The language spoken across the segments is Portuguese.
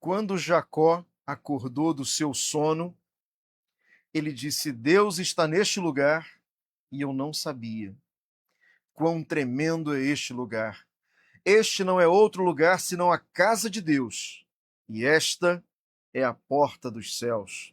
Quando Jacó acordou do seu sono, ele disse: Deus está neste lugar e eu não sabia. Quão tremendo é este lugar! Este não é outro lugar senão a casa de Deus, e esta é a porta dos céus.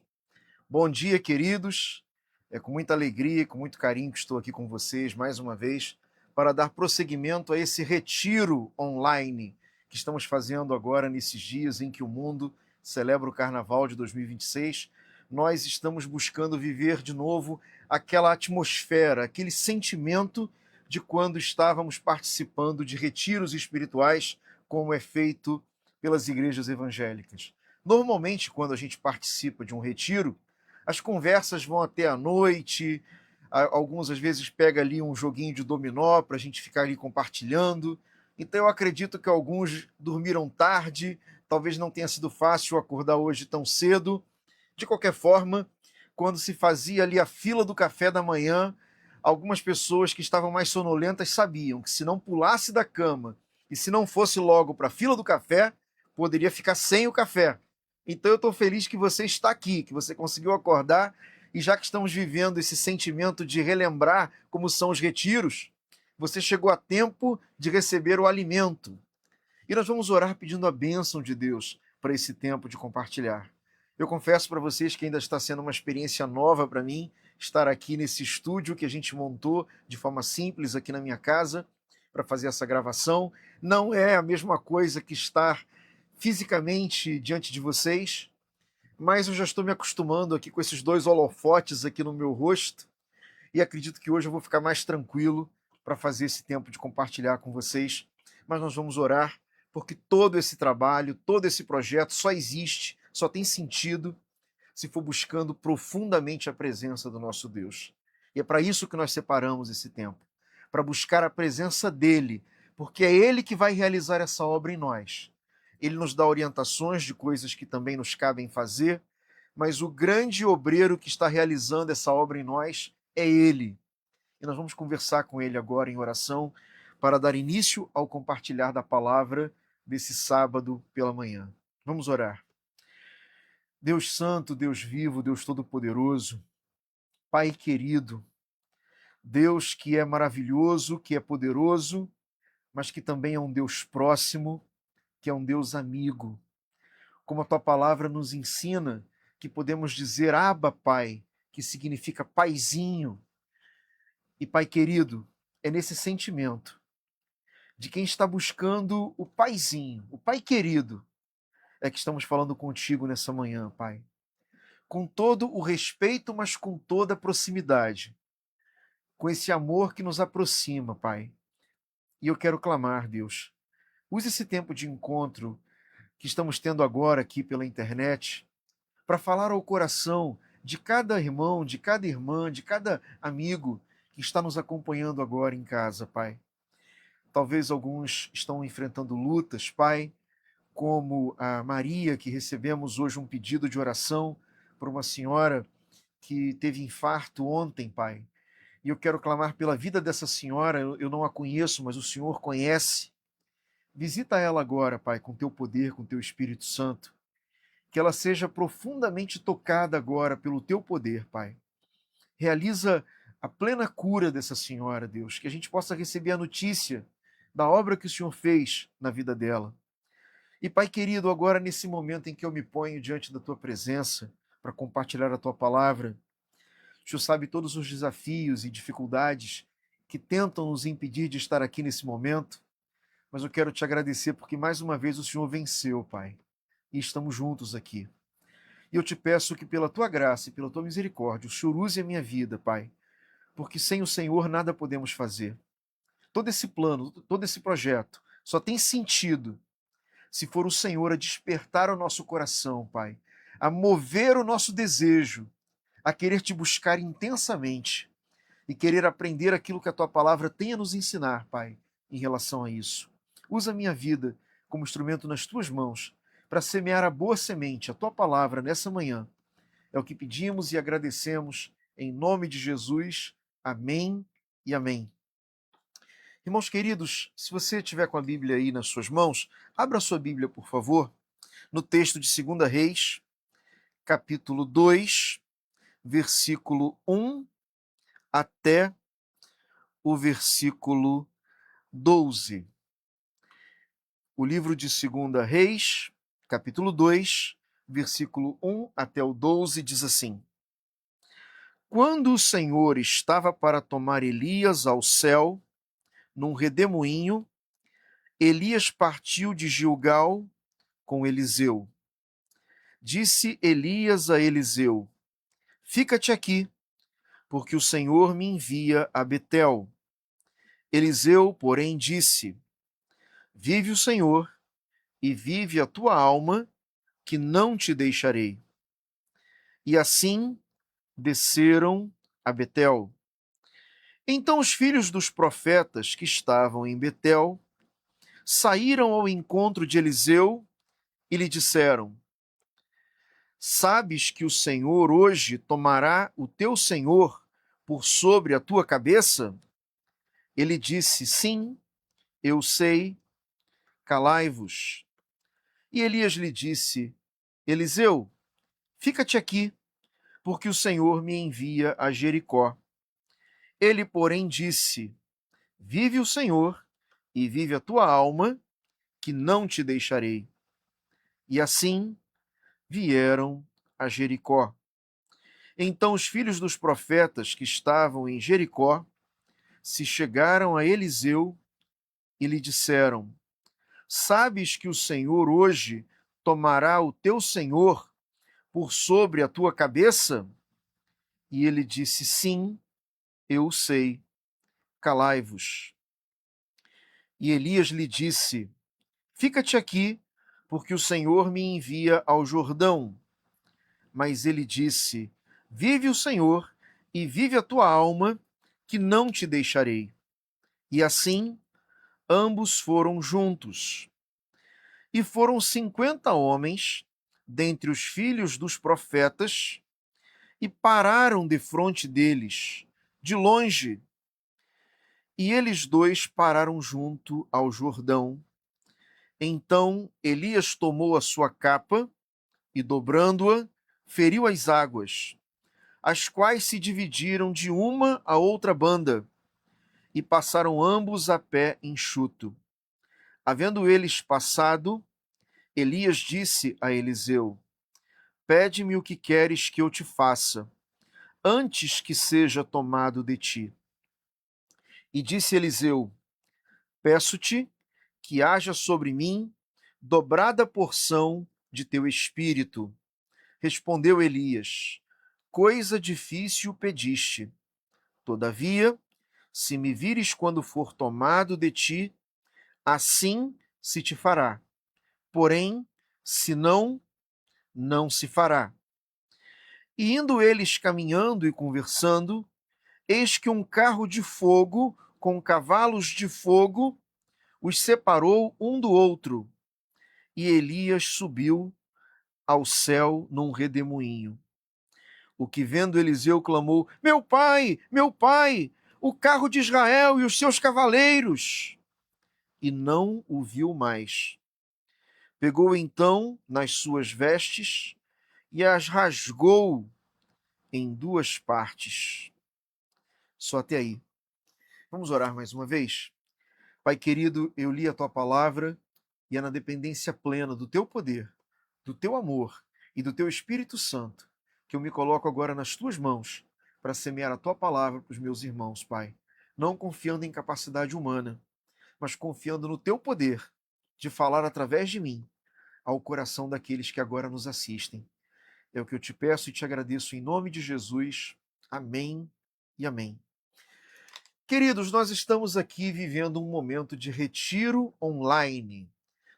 Bom dia, queridos. É com muita alegria e com muito carinho que estou aqui com vocês mais uma vez para dar prosseguimento a esse retiro online que estamos fazendo agora nesses dias em que o mundo celebra o Carnaval de 2026. Nós estamos buscando viver de novo aquela atmosfera, aquele sentimento de quando estávamos participando de retiros espirituais, como é feito pelas igrejas evangélicas. Normalmente, quando a gente participa de um retiro, as conversas vão até a noite, alguns às vezes pega ali um joguinho de dominó para a gente ficar ali compartilhando. Então eu acredito que alguns dormiram tarde, talvez não tenha sido fácil acordar hoje tão cedo. De qualquer forma, quando se fazia ali a fila do café da manhã, algumas pessoas que estavam mais sonolentas sabiam que se não pulasse da cama e se não fosse logo para a fila do café, poderia ficar sem o café. Então eu estou feliz que você está aqui, que você conseguiu acordar, e já que estamos vivendo esse sentimento de relembrar como são os retiros, você chegou a tempo de receber o alimento. E nós vamos orar pedindo a bênção de Deus para esse tempo de compartilhar. Eu confesso para vocês que ainda está sendo uma experiência nova para mim estar aqui nesse estúdio que a gente montou de forma simples aqui na minha casa para fazer essa gravação. Não é a mesma coisa que estar fisicamente diante de vocês, mas eu já estou me acostumando aqui com esses dois holofotes aqui no meu rosto e acredito que hoje eu vou ficar mais tranquilo para fazer esse tempo de compartilhar com vocês. Mas nós vamos orar, porque todo esse trabalho, todo esse projeto só existe, só tem sentido se for buscando profundamente a presença do nosso Deus. E é para isso que nós separamos esse tempo, para buscar a presença dele, porque é ele que vai realizar essa obra em nós. Ele nos dá orientações de coisas que também nos cabem fazer, mas o grande obreiro que está realizando essa obra em nós é ele. E nós vamos conversar com ele agora em oração para dar início ao compartilhar da palavra desse sábado pela manhã. Vamos orar. Deus Santo, Deus vivo, Deus Todo-Poderoso, Pai querido, Deus que é maravilhoso, que é poderoso, mas que também é um Deus próximo, que é um Deus amigo. Como a tua palavra nos ensina, que podemos dizer Abba, Pai, que significa paizinho. E Pai querido, é nesse sentimento de quem está buscando o paizinho, o pai querido, é que estamos falando contigo nessa manhã, Pai. Com todo o respeito, mas com toda a proximidade, com esse amor que nos aproxima, Pai. E eu quero clamar, Deus, use esse tempo de encontro que estamos tendo agora aqui pela internet para falar ao coração de cada irmão, de cada irmã, de cada amigo que está nos acompanhando agora em casa, Pai. Talvez alguns estão enfrentando lutas, Pai, como a Maria, que recebemos hoje um pedido de oração por uma senhora que teve infarto ontem, Pai. E eu quero clamar pela vida dessa senhora, eu não a conheço, mas o Senhor conhece. Visita ela agora, Pai, com teu poder, com teu Espírito Santo. Que ela seja profundamente tocada agora pelo teu poder, Pai. Realiza a plena cura dessa senhora, Deus, que a gente possa receber a notícia da obra que o Senhor fez na vida dela. E, Pai querido, agora nesse momento em que eu me ponho diante da tua presença para compartilhar a tua palavra, o Senhor sabe todos os desafios e dificuldades que tentam nos impedir de estar aqui nesse momento, mas eu quero te agradecer porque mais uma vez o Senhor venceu, Pai, e estamos juntos aqui. E eu te peço que pela tua graça e pela tua misericórdia, o Senhor use a minha vida, Pai, porque sem o Senhor nada podemos fazer. Todo esse plano, todo esse projeto só tem sentido se for o Senhor a despertar o nosso coração, Pai, a mover o nosso desejo, a querer te buscar intensamente e querer aprender aquilo que a tua palavra tem a nos ensinar, Pai, em relação a isso. Usa a minha vida como instrumento nas tuas mãos para semear a boa semente, a tua palavra nessa manhã. É o que pedimos e agradecemos em nome de Jesus. Amém e amém. Irmãos queridos, se você tiver com a Bíblia aí nas suas mãos, abra a sua Bíblia, por favor, no texto de 2 Reis, capítulo 2, versículo 1 até o versículo 12. O livro de 2 Reis, capítulo 2, versículo 1 até o 12, diz assim: Quando o Senhor estava para tomar Elias ao céu, num redemoinho, Elias partiu de Gilgal com Eliseu. Disse Elias a Eliseu: Fica-te aqui, porque o Senhor me envia a Betel. Eliseu, porém, disse: Vive o Senhor, e vive a tua alma, que não te deixarei. E assim desceram a Betel. Então os filhos dos profetas que estavam em Betel saíram ao encontro de Eliseu e lhe disseram: Sabes que o Senhor hoje tomará o teu senhor por sobre a tua cabeça? Ele disse: Sim, eu sei, calai-vos. E Elias lhe disse: Eliseu, fica-te aqui, porque o Senhor me envia a Jericó. Ele, porém, disse: Vive o Senhor, e vive a tua alma, que não te deixarei. E assim vieram a Jericó. Então os filhos dos profetas que estavam em Jericó se chegaram a Eliseu e lhe disseram: Sabes que o Senhor hoje tomará o teu senhor por sobre a tua cabeça? E ele disse: Sim, eu sei, calai-vos. E Elias lhe disse: Fica-te aqui, porque o Senhor me envia ao Jordão. Mas ele disse: Vive o Senhor, e vive a tua alma, que não te deixarei. E assim, ambos foram juntos. E foram 50 homens, dentre os filhos dos profetas, e pararam defronte deles, de longe. E eles dois pararam junto ao Jordão. Então Elias tomou a sua capa e, dobrando-a, feriu as águas, as quais se dividiram de uma a outra banda, e passaram ambos a pé enxuto. Havendo eles passado, Elias disse a Eliseu: Pede-me o que queres que eu te faça, antes que seja tomado de ti. E disse Eliseu: Peço-te que haja sobre mim dobrada porção de teu espírito. Respondeu Elias: Coisa difícil pediste. Todavia, se me vires quando for tomado de ti, assim se te fará. Porém, se não, não se fará. E indo eles caminhando e conversando, eis que um carro de fogo com cavalos de fogo os separou um do outro. E Elias subiu ao céu num redemoinho. O que vendo Eliseu clamou: meu pai, o carro de Israel e os seus cavaleiros! E não o viu mais. Pegou então nas suas vestes e as rasgou em duas partes. Só até aí. Vamos orar mais uma vez? Pai querido, eu li a tua palavra e é na dependência plena do teu poder, do teu amor e do teu Espírito Santo que eu me coloco agora nas tuas mãos para semear a tua palavra para os meus irmãos, Pai. Não confiando em capacidade humana, mas confiando no teu poder de falar através de mim ao coração daqueles que agora nos assistem. É o que eu te peço e te agradeço em nome de Jesus. Amém e amém. Queridos, nós estamos aqui vivendo um momento de retiro online,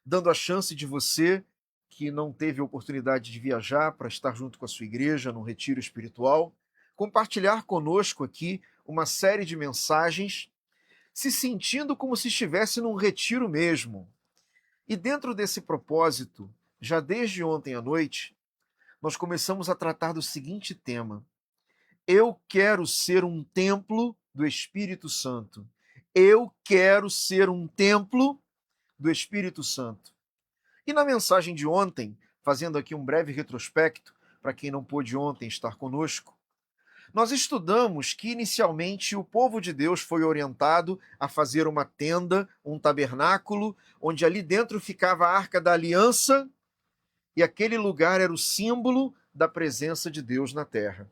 dando a chance de você que não teve a oportunidade de viajar para estar junto com a sua igreja num retiro espiritual, compartilhar conosco aqui uma série de mensagens, se sentindo como se estivesse num retiro mesmo. E dentro desse propósito, já desde ontem à noite, nós começamos a tratar do seguinte tema: eu quero ser um templo do Espírito Santo. Eu quero ser um templo do Espírito Santo. E na mensagem de ontem, fazendo aqui um breve retrospecto, para quem não pôde ontem estar conosco, nós estudamos que inicialmente o povo de Deus foi orientado a fazer uma tenda, um tabernáculo, onde ali dentro ficava a Arca da Aliança, e aquele lugar era o símbolo da presença de Deus na terra.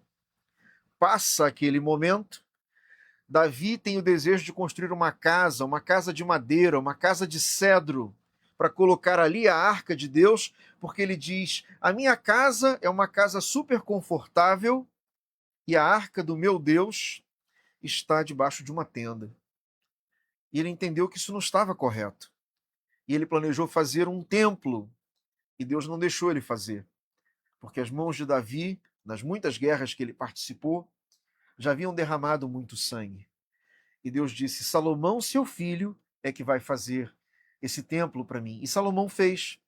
Passa aquele momento, Davi tem o desejo de construir uma casa de madeira, uma casa de cedro, para colocar ali a arca de Deus, porque ele diz: a minha casa é uma casa super confortável e a arca do meu Deus está debaixo de uma tenda. E ele entendeu que isso não estava correto. E ele planejou fazer um templo, e Deus não deixou ele fazer, porque as mãos de Davi, nas muitas guerras que ele participou, já haviam derramado muito sangue. E Deus disse: Salomão, seu filho, é que vai fazer esse templo para mim. E Salomão fez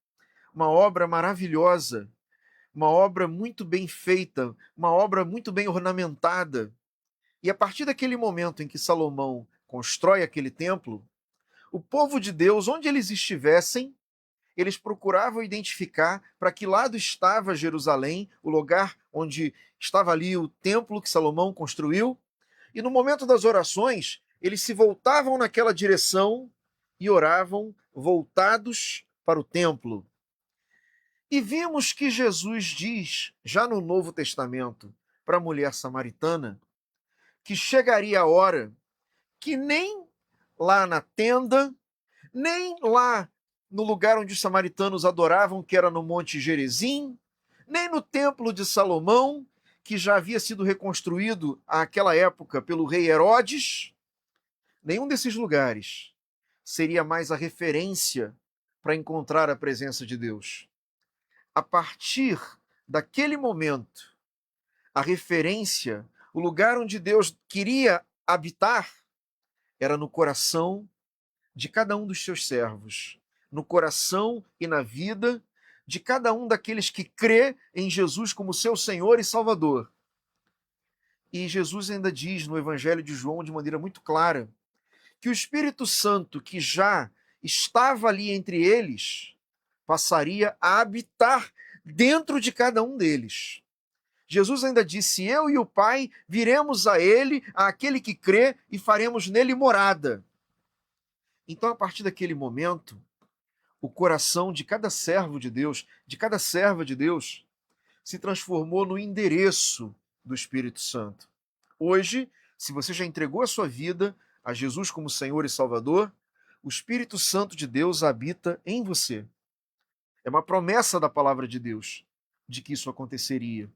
uma obra maravilhosa, uma obra muito bem feita, uma obra muito bem ornamentada. E a partir daquele momento em que Salomão constrói aquele templo, o povo de Deus, onde eles estivessem, eles procuravam identificar para que lado estava Jerusalém, o lugar onde estava ali o templo que Salomão construiu, e no momento das orações, eles se voltavam naquela direção e oravam voltados para o templo. E vimos que Jesus diz, já no Novo Testamento, para a mulher samaritana, que chegaria a hora que nem lá na tenda, nem lá no lugar onde os samaritanos adoravam, que era no Monte Gerizim, nem no Templo de Salomão, que já havia sido reconstruído àquela época pelo rei Herodes, nenhum desses lugares seria mais a referência para encontrar a presença de Deus. A partir daquele momento, a referência, o lugar onde Deus queria habitar, era no coração de cada um dos seus servos, no coração e na vida de cada um daqueles que crê em Jesus como seu Senhor e Salvador. E Jesus ainda diz no Evangelho de João de maneira muito clara que o Espírito Santo, que já estava ali entre eles, passaria a habitar dentro de cada um deles. Jesus ainda disse: eu e o Pai viremos a ele, àquele que crê, e faremos nele morada. Então, a partir daquele momento, o coração de cada servo de Deus, de cada serva de Deus, se transformou no endereço do Espírito Santo. Hoje, se você já entregou a sua vida a Jesus como Senhor e Salvador, o Espírito Santo de Deus habita em você. É uma promessa da palavra de Deus de que isso aconteceria.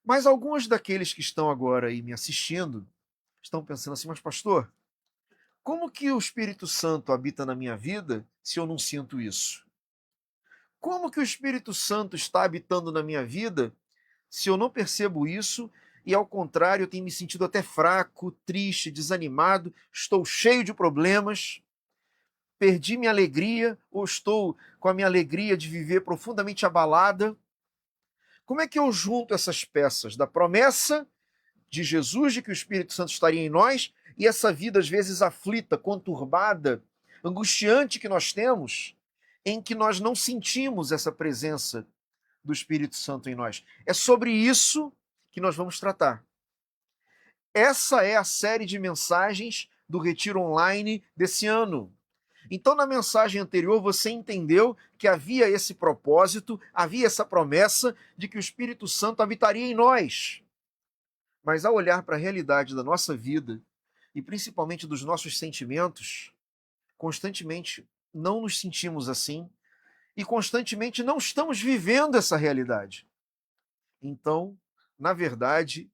Mas alguns daqueles que estão agora aí me assistindo estão pensando assim: mas pastor, como que o Espírito Santo habita na minha vida se eu não sinto isso? Como que o Espírito Santo está habitando na minha vida se eu não percebo isso e, ao contrário, eu tenho me sentido até fraco, triste, desanimado, estou cheio de problemas, perdi minha alegria ou estou com a minha alegria de viver profundamente abalada? Como é que eu junto essas peças da promessa de Jesus de que o Espírito Santo estaria em nós e essa vida às vezes aflita, conturbada, angustiante que nós temos, em que nós não sentimos essa presença do Espírito Santo em nós? É sobre isso que nós vamos tratar. Essa é a série de mensagens do Retiro Online desse ano. Então, na mensagem anterior, você entendeu que havia esse propósito, havia essa promessa de que o Espírito Santo habitaria em nós. Mas ao olhar para a realidade da nossa vida, e principalmente dos nossos sentimentos, constantemente não nos sentimos assim e constantemente não estamos vivendo essa realidade. Então, na verdade,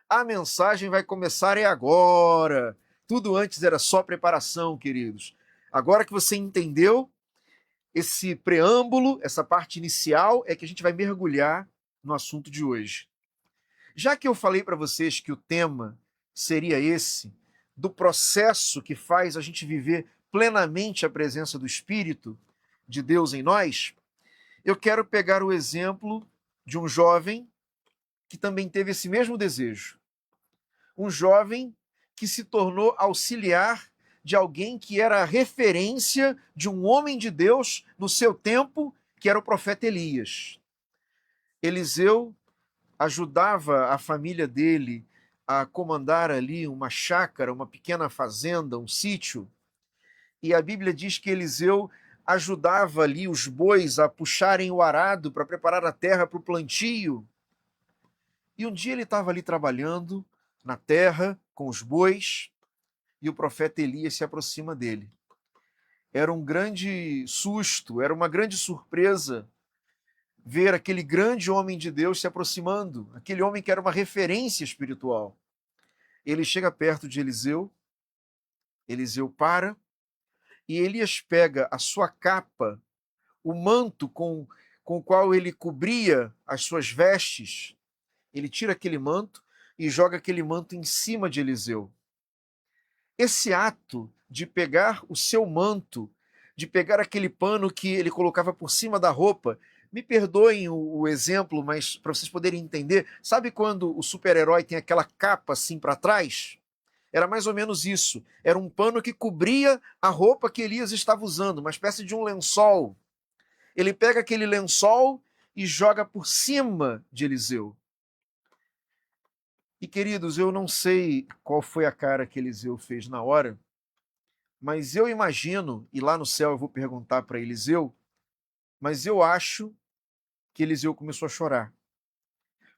a mensagem vai começar agora. Tudo antes era só preparação, queridos. Agora que você entendeu esse preâmbulo, essa parte inicial, é que a gente vai mergulhar no assunto de hoje. Já que eu falei para vocês que o tema seria esse, do processo que faz a gente viver plenamente a presença do Espírito de Deus em nós, eu quero pegar o exemplo de um jovem que também teve esse mesmo desejo. Um jovem que se tornou auxiliar de alguém que era a referência de um homem de Deus no seu tempo que era o profeta Elias. Eliseu ajudava a família dele a comandar ali uma chácara, uma pequena fazenda, um sítio, e a Bíblia diz que Eliseu ajudava ali os bois a puxarem o arado para preparar a terra para o plantio. E um dia ele estava ali trabalhando na terra com os bois e o profeta Elias se aproxima dele. Era um grande susto, era uma grande surpresa ver aquele grande homem de Deus se aproximando, aquele homem que era uma referência espiritual. Ele chega perto de Eliseu, Eliseu para, e Elias pega a sua capa, o manto com o qual ele cobria as suas vestes, ele tira aquele manto e joga aquele manto em cima de Eliseu. Esse ato de pegar o seu manto, de pegar aquele pano que ele colocava por cima da roupa, me perdoem o exemplo, mas para vocês poderem entender, sabe quando o super-herói tem aquela capa assim para trás? Era mais ou menos isso. Era um pano que cobria a roupa que Elias estava usando, uma espécie de um lençol. Ele pega aquele lençol e joga por cima de Eliseu. E queridos, eu não sei qual foi a cara que Eliseu fez na hora, mas eu imagino, e lá no céu eu vou perguntar para Eliseu, mas eu acho que Eliseu começou a chorar.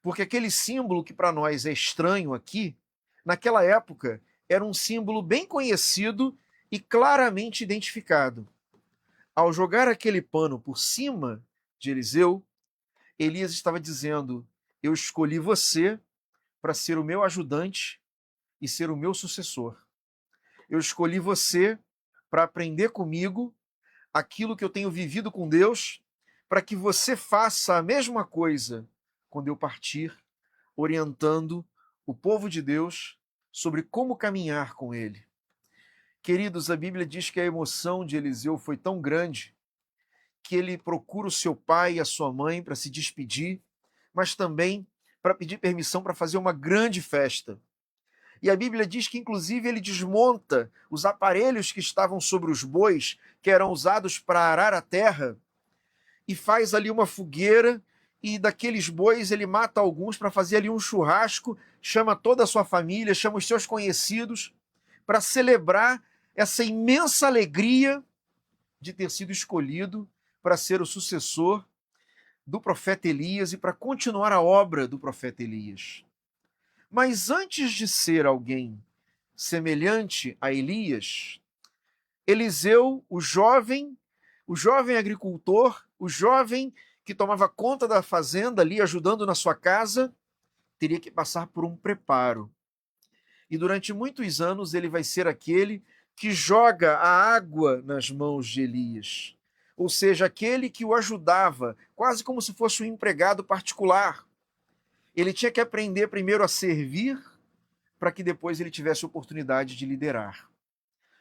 Porque aquele símbolo que para nós é estranho aqui, naquela época era um símbolo bem conhecido e claramente identificado. Ao jogar aquele pano por cima de Eliseu, Elias estava dizendo: eu escolhi você para ser o meu ajudante e ser o meu sucessor. Eu escolhi você para aprender comigo aquilo que eu tenho vivido com Deus, para que você faça a mesma coisa quando eu partir, orientando o povo de Deus sobre como caminhar com ele. Queridos, a Bíblia diz que a emoção de Eliseu foi tão grande que ele procura o seu pai e a sua mãe para se despedir, mas também para pedir permissão para fazer uma grande festa. E a Bíblia diz que, inclusive, ele desmonta os aparelhos que estavam sobre os bois, que eram usados para arar a terra, e faz ali uma fogueira, e daqueles bois ele mata alguns para fazer ali um churrasco, chama toda a sua família, chama os seus conhecidos, para celebrar essa imensa alegria de ter sido escolhido para ser o sucessor do profeta Elias e para continuar a obra do profeta Elias. Mas antes de ser alguém semelhante a Elias, Eliseu, o jovem agricultor, o jovem que tomava conta da fazenda ali, ajudando na sua casa, teria que passar por um preparo. E durante muitos anos ele vai ser aquele que joga a água nas mãos de Elias. Ou seja, aquele que o ajudava, quase como se fosse um empregado particular. Ele tinha que aprender primeiro a servir, para que depois ele tivesse oportunidade de liderar.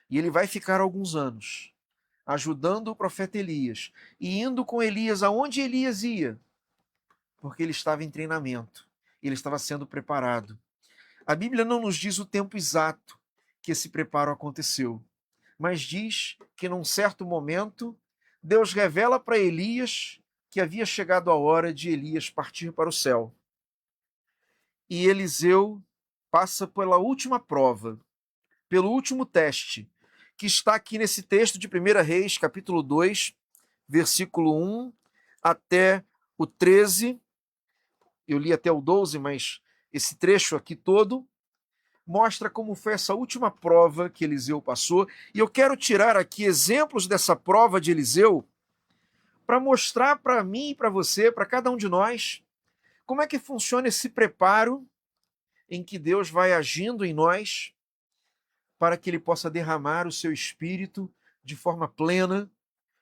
E ele vai ficar alguns anos ajudando o profeta Elias e indo com Elias aonde Elias ia, porque ele estava em treinamento, ele estava sendo preparado. A Bíblia não nos diz o tempo exato que esse preparo aconteceu, mas diz que num certo momento Deus revela para Elias que havia chegado a hora de Elias partir para o céu. E Eliseu passa pela última prova, pelo último teste, que está aqui nesse texto de 1 Reis, capítulo 2, versículo 1 até o 13. Eu li até o 12, mas esse trecho aqui todo mostra como foi essa última prova que Eliseu passou. E eu quero tirar aqui exemplos dessa prova de Eliseu para mostrar para mim e para você, para cada um de nós, como é que funciona esse preparo em que Deus vai agindo em nós para que ele possa derramar o seu espírito de forma plena,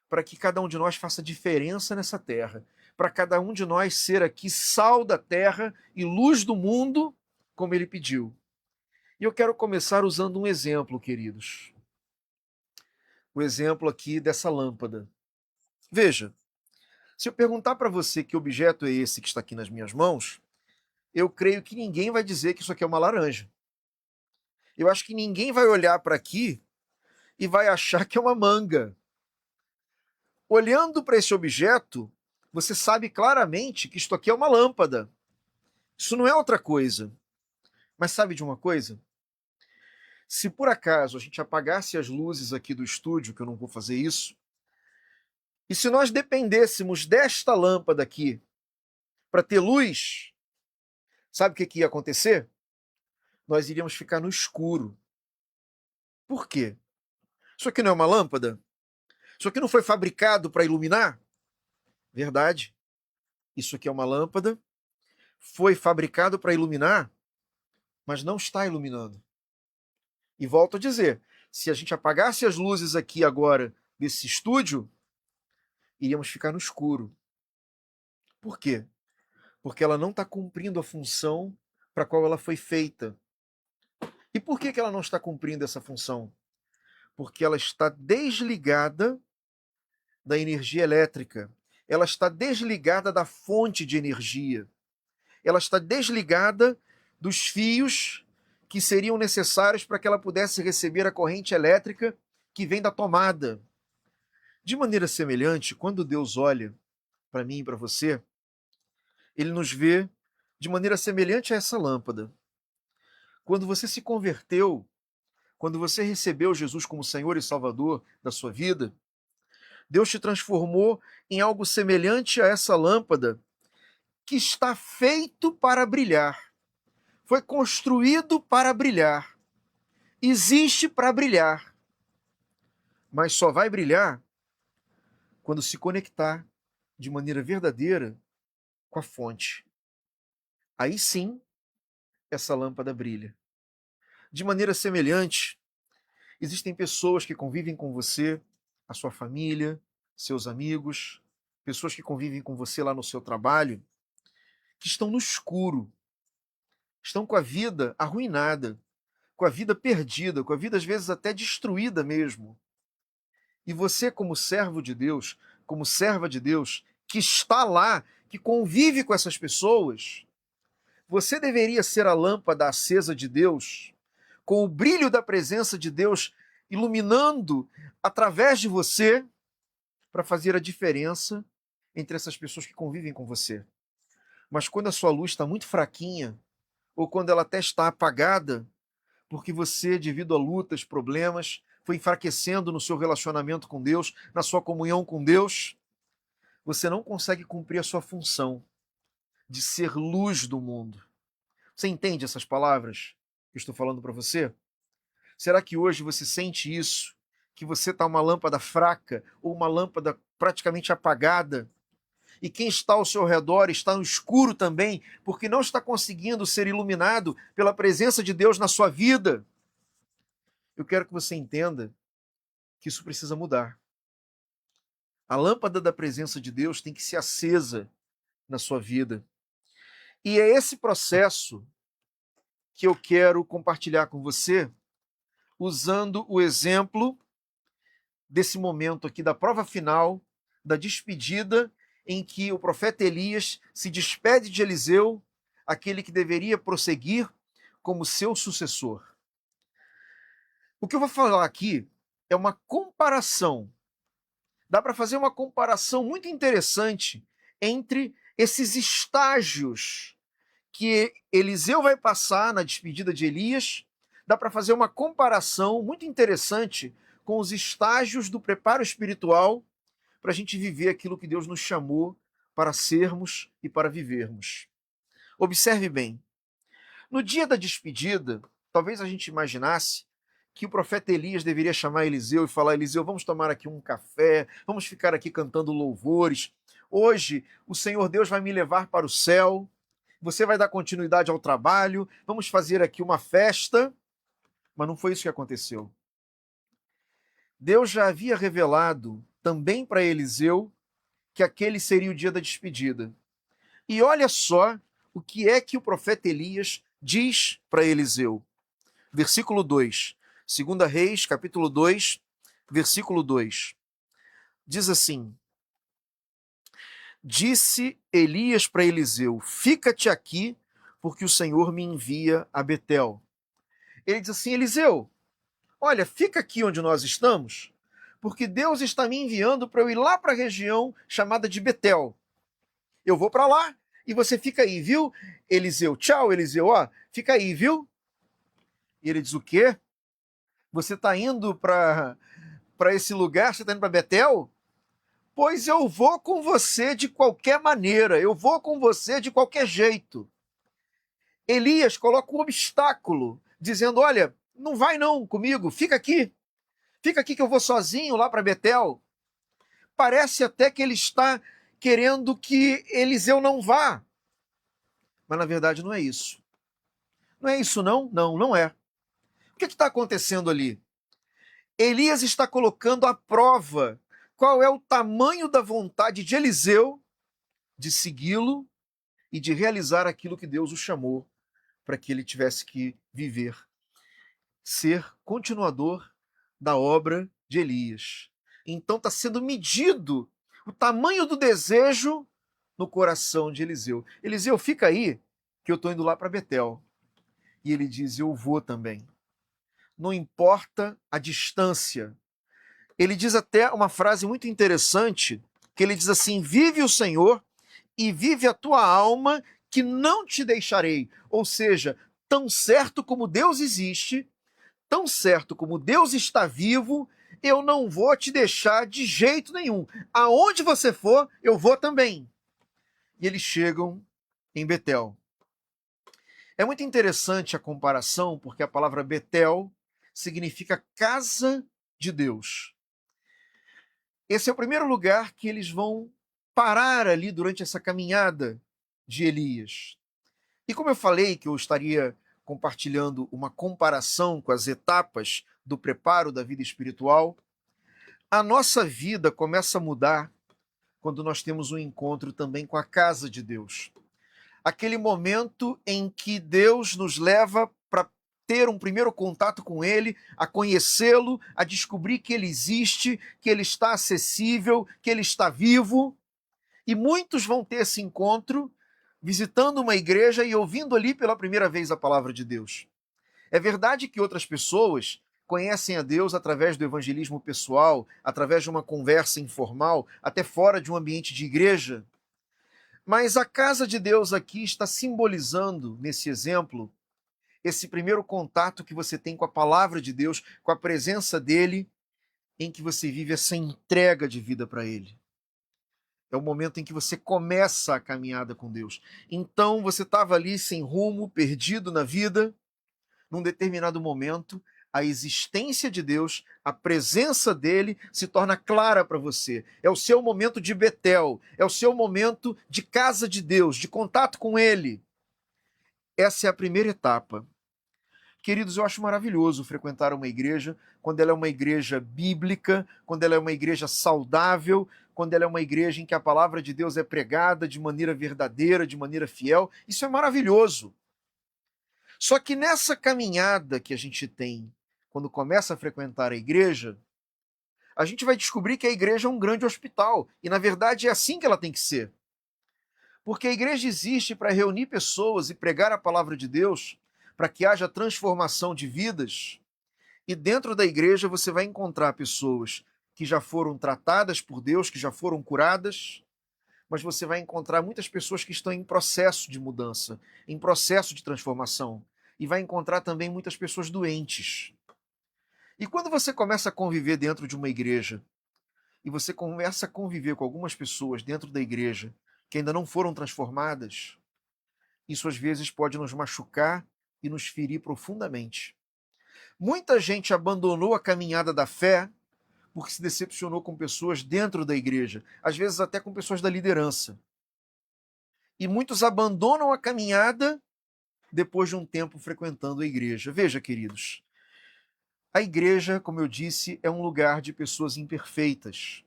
para que cada um de nós faça diferença nessa terra, para cada um de nós ser aqui sal da terra e luz do mundo, como ele pediu. E eu quero começar usando um exemplo, queridos. O exemplo aqui dessa lâmpada. Veja, se eu perguntar para você que objeto é esse que está aqui nas minhas mãos, eu creio que ninguém vai dizer que isso aqui é uma laranja. Eu acho que ninguém vai olhar para aqui e vai achar que é uma manga. olhando para esse objeto, você sabe claramente que isto aqui é uma lâmpada. Isso não é outra coisa. Mas sabe de uma coisa? Se por acaso a gente apagasse as luzes aqui do estúdio, que eu não vou fazer isso, e se nós dependêssemos desta lâmpada aqui para ter luz, sabe o que ia acontecer? Nós iríamos ficar no escuro. Por quê? Isso aqui não é uma lâmpada? Isso aqui não foi fabricado para iluminar? Verdade. Isso aqui é uma lâmpada, foi fabricado para iluminar, mas não está iluminando. E volto a dizer, se a gente apagasse as luzes aqui agora desse estúdio, iríamos ficar no escuro. Por quê? Porque ela não está cumprindo a função para a qual ela foi feita. E por que ela não está cumprindo essa função? Porque ela está desligada da energia elétrica. Ela está desligada da fonte de energia. Ela está desligada dos fios que seriam necessários para que ela pudesse receber a corrente elétrica que vem da tomada. De maneira semelhante, quando Deus olha para mim e para você, ele nos vê de maneira semelhante a essa lâmpada. Quando você se converteu, quando você recebeu Jesus como Senhor e Salvador da sua vida, Deus te transformou em algo semelhante a essa lâmpada que está feito para brilhar. Foi construído para brilhar. Existe para brilhar. Mas só vai brilhar quando se conectar de maneira verdadeira com a fonte. Aí sim, essa lâmpada brilha. De maneira semelhante, existem pessoas que convivem com você, a sua família, seus amigos, pessoas que convivem com você lá no seu trabalho, que estão no escuro, estão com a vida arruinada, com a vida perdida, com a vida às vezes até destruída mesmo. E você, como servo de Deus, como serva de Deus, que está lá, que convive com essas pessoas, você deveria ser a lâmpada acesa de Deus, com o brilho da presença de Deus iluminando através de você, para fazer a diferença entre essas pessoas que convivem com você. Mas quando a sua luz está muito fraquinha, ou quando ela até está apagada, porque você, devido a lutas, problemas, foi enfraquecendo no seu relacionamento com Deus, na sua comunhão com Deus, você não consegue cumprir a sua função de ser luz do mundo. Você entende essas palavras que eu estou falando para você? Será que hoje você sente isso? Que você está uma lâmpada fraca ou uma lâmpada praticamente apagada? E quem está ao seu redor está no escuro também, porque não está conseguindo ser iluminado pela presença de Deus na sua vida. Eu quero que você entenda que isso precisa mudar. A lâmpada da presença de Deus tem que ser acesa na sua vida. E é esse processo que eu quero compartilhar com você, usando o exemplo desse momento aqui da prova final, da despedida, em que o profeta Elias se despede de Eliseu, aquele que deveria prosseguir como seu sucessor. O que eu vou falar aqui é uma comparação. Dá para fazer uma comparação muito interessante entre esses estágios que Eliseu vai passar na despedida de Elias. Dá para fazer uma comparação muito interessante com os estágios do preparo espiritual para a gente viver aquilo que Deus nos chamou para sermos e para vivermos. Observe bem. No dia da despedida, talvez a gente imaginasse que o profeta Elias deveria chamar Eliseu e falar: Eliseu, vamos tomar aqui um café, vamos ficar aqui cantando louvores. Hoje o Senhor Deus vai me levar para o céu, você vai dar continuidade ao trabalho, vamos fazer aqui uma festa. Mas não foi isso que aconteceu. Deus já havia revelado também para Eliseu que aquele seria o dia da despedida. E olha só o que é que o profeta Elias diz para Eliseu. Versículo 2. 2 Reis, capítulo 2, versículo 2. Diz assim: Disse Elias para Eliseu: Fica-te aqui, porque o Senhor me envia a Betel. Ele diz assim: Eliseu, olha, fica aqui onde nós estamos, porque Deus está me enviando para eu ir lá para a região chamada de Betel. Eu vou para lá e você fica aí, viu? Eliseu, tchau, Eliseu, ó, fica aí, viu? E ele diz, o quê? Você está indo para esse lugar? Você está indo para Betel? Pois eu vou com você de qualquer maneira, eu vou com você de qualquer jeito. Elias coloca um obstáculo, dizendo, olha, não vai não comigo, fica aqui que eu vou sozinho lá para Betel. Parece até que ele está querendo que Eliseu não vá. Mas na verdade não é isso. Não é isso não? Não, não é. O que está acontecendo ali? Elias está colocando à prova qual é o tamanho da vontade de Eliseu de segui-lo e de realizar aquilo que Deus o chamou para que ele tivesse que viver. Ser continuador da obra de Elias. Então está sendo medido o tamanho do desejo no coração de Eliseu. Eliseu, fica aí, que eu estou indo lá para Betel. E ele diz, eu vou também. Não importa a distância. Ele diz até uma frase muito interessante, que ele diz assim, vive o Senhor e vive a tua alma, que não te deixarei. Ou seja, tão certo como Deus existe, tão certo como Deus está vivo, eu não vou te deixar de jeito nenhum. Aonde você for, eu vou também. E eles chegam em Betel. É muito interessante a comparação, porque a palavra Betel significa casa de Deus. Esse é o primeiro lugar que eles vão parar ali durante essa caminhada de Elias. E como eu falei que eu estaria compartilhando uma comparação com as etapas do preparo da vida espiritual, a nossa vida começa a mudar quando nós temos um encontro também com a casa de Deus. Aquele momento em que Deus nos leva para ter um primeiro contato com Ele, a conhecê-lo, a descobrir que Ele existe, que Ele está acessível, que Ele está vivo. E muitos vão ter esse encontro visitando uma igreja e ouvindo ali pela primeira vez a palavra de Deus. É verdade que outras pessoas conhecem a Deus através do evangelismo pessoal, através de uma conversa informal, até fora de um ambiente de igreja. Mas a casa de Deus aqui está simbolizando, nesse exemplo, esse primeiro contato que você tem com a palavra de Deus, com a presença dele, em que você vive essa entrega de vida para ele. É o momento em que você começa a caminhada com Deus. Então você estava ali sem rumo, perdido na vida. Num determinado momento, a existência de Deus, a presença dele se torna clara para você. É o seu momento de Betel, é o seu momento de casa de Deus, de contato com ele. Essa é a primeira etapa. Queridos, eu acho maravilhoso frequentar uma igreja quando ela é uma igreja bíblica, quando ela é uma igreja saudável, quando ela é uma igreja em que a palavra de Deus é pregada de maneira verdadeira, de maneira fiel. Isso é maravilhoso. Só que nessa caminhada que a gente tem, quando começa a frequentar a igreja, a gente vai descobrir que a igreja é um grande hospital. E, na verdade, é assim que ela tem que ser. Porque a igreja existe para reunir pessoas e pregar a palavra de Deus, para que haja transformação de vidas. E dentro da igreja você vai encontrar pessoas que já foram tratadas por Deus, que já foram curadas, mas você vai encontrar muitas pessoas que estão em processo de mudança, em processo de transformação. E vai encontrar também muitas pessoas doentes. E quando você começa a conviver dentro de uma igreja, e você começa a conviver com algumas pessoas dentro da igreja que ainda não foram transformadas, isso às vezes pode nos machucar e nos ferir profundamente. Muita gente abandonou a caminhada da fé porque se decepcionou com pessoas dentro da igreja, às vezes até com pessoas da liderança. E muitos abandonam a caminhada depois de um tempo frequentando a igreja. Veja, queridos, a igreja, como eu disse, é um lugar de pessoas imperfeitas.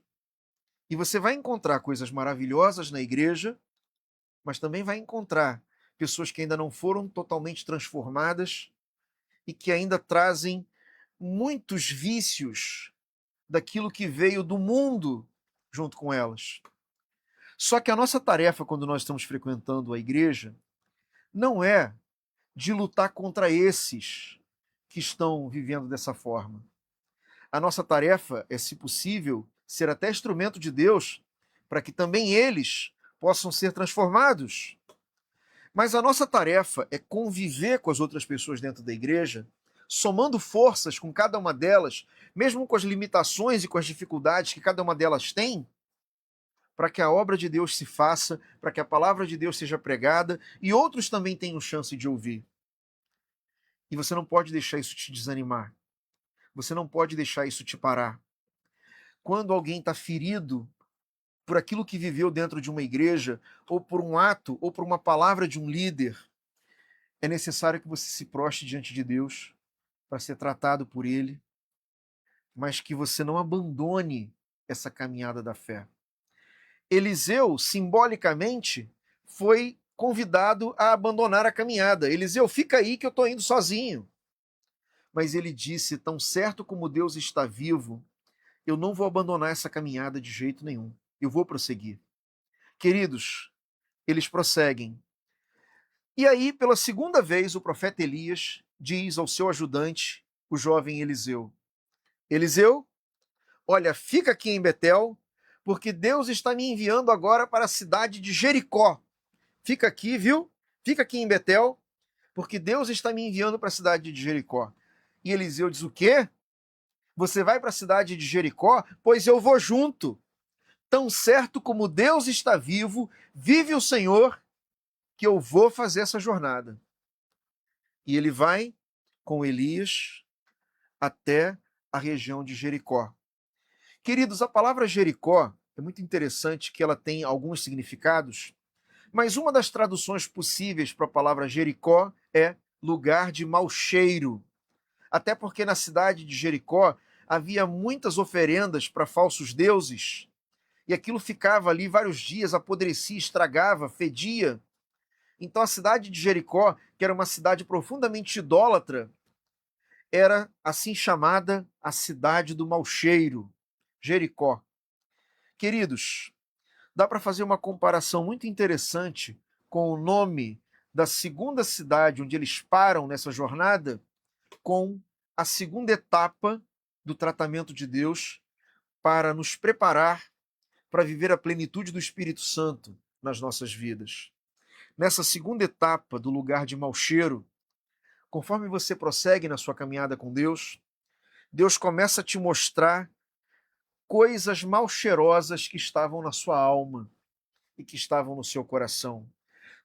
E você vai encontrar coisas maravilhosas na igreja, mas também vai encontrar pessoas que ainda não foram totalmente transformadas e que ainda trazem muitos vícios daquilo que veio do mundo junto com elas. Só que a nossa tarefa quando nós estamos frequentando a igreja não é de lutar contra esses que estão vivendo dessa forma. A nossa tarefa é, se possível, ser até instrumento de Deus para que também eles possam ser transformados. Mas a nossa tarefa é conviver com as outras pessoas dentro da igreja, somando forças com cada uma delas, mesmo com as limitações e com as dificuldades que cada uma delas tem, para que a obra de Deus se faça, para que a palavra de Deus seja pregada e outros também tenham chance de ouvir. E você não pode deixar isso te desanimar. Você não pode deixar isso te parar. Quando alguém está ferido por aquilo que viveu dentro de uma igreja, ou por um ato, ou por uma palavra de um líder, é necessário que você se prostre diante de Deus para ser tratado por Ele, mas que você não abandone essa caminhada da fé. Eliseu, simbolicamente, foi convidado a abandonar a caminhada. Eliseu, fica aí que eu estou indo sozinho. Mas ele disse, tão certo como Deus está vivo, eu não vou abandonar essa caminhada de jeito nenhum. Eu vou prosseguir. Queridos, eles prosseguem. E aí, pela segunda vez, o profeta Elias diz ao seu ajudante, o jovem Eliseu: Eliseu, olha, fica aqui em Betel, porque Deus está me enviando agora para a cidade de Jericó. Fica aqui, viu? Fica aqui em Betel, porque Deus está me enviando para a cidade de Jericó. E Eliseu diz: o quê? Você vai para a cidade de Jericó? Pois eu vou junto. Tão certo como Deus está vivo, vive o Senhor, que eu vou fazer essa jornada. E ele vai com Elias até a região de Jericó. Queridos, a palavra Jericó é muito interessante que ela tem alguns significados, mas uma das traduções possíveis para a palavra Jericó é lugar de mau cheiro. Até porque na cidade de Jericó havia muitas oferendas para falsos deuses, e aquilo ficava ali vários dias, apodrecia, estragava, fedia. Então a cidade de Jericó, que era uma cidade profundamente idólatra, era assim chamada a cidade do mau cheiro, Jericó. Queridos, dá para fazer uma comparação muito interessante com o nome da segunda cidade onde eles param nessa jornada, com a segunda etapa do tratamento de Deus para nos preparar para viver a plenitude do Espírito Santo nas nossas vidas. Nessa segunda etapa do lugar de mau cheiro, conforme você prossegue na sua caminhada com Deus, Deus começa a te mostrar coisas mal cheirosas que estavam na sua alma e que estavam no seu coração.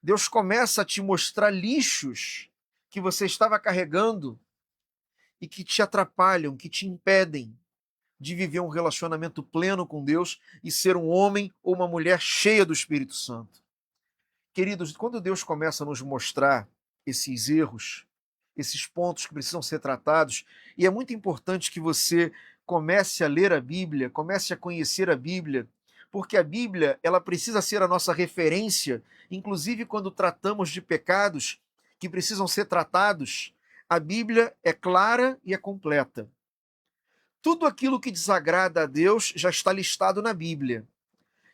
Deus começa a te mostrar lixos que você estava carregando e que te atrapalham, que te impedem de viver um relacionamento pleno com Deus e ser um homem ou uma mulher cheia do Espírito Santo. Queridos, quando Deus começa a nos mostrar esses erros, esses pontos que precisam ser tratados, e é muito importante que você comece a ler a Bíblia, comece a conhecer a Bíblia, porque a Bíblia, ela precisa ser a nossa referência, inclusive quando tratamos de pecados que precisam ser tratados, a Bíblia é clara e é completa. Tudo aquilo que desagrada a Deus já está listado na Bíblia.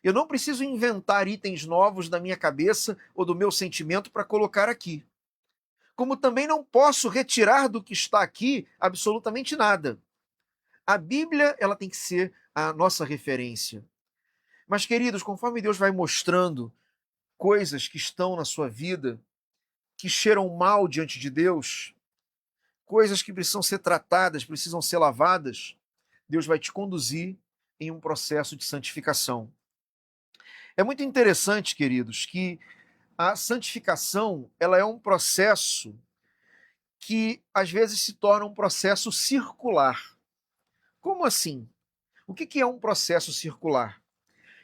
Eu não preciso inventar itens novos da minha cabeça ou do meu sentimento para colocar aqui. Como também não posso retirar do que está aqui absolutamente nada. A Bíblia, ela tem que ser a nossa referência. Mas, queridos, conforme Deus vai mostrando coisas que estão na sua vida, que cheiram mal diante de Deus, coisas que precisam ser tratadas, precisam ser lavadas, Deus vai te conduzir em um processo de santificação. É muito interessante, queridos, que a santificação, ela é um processo que às vezes se torna um processo circular. Como assim? O que é um processo circular?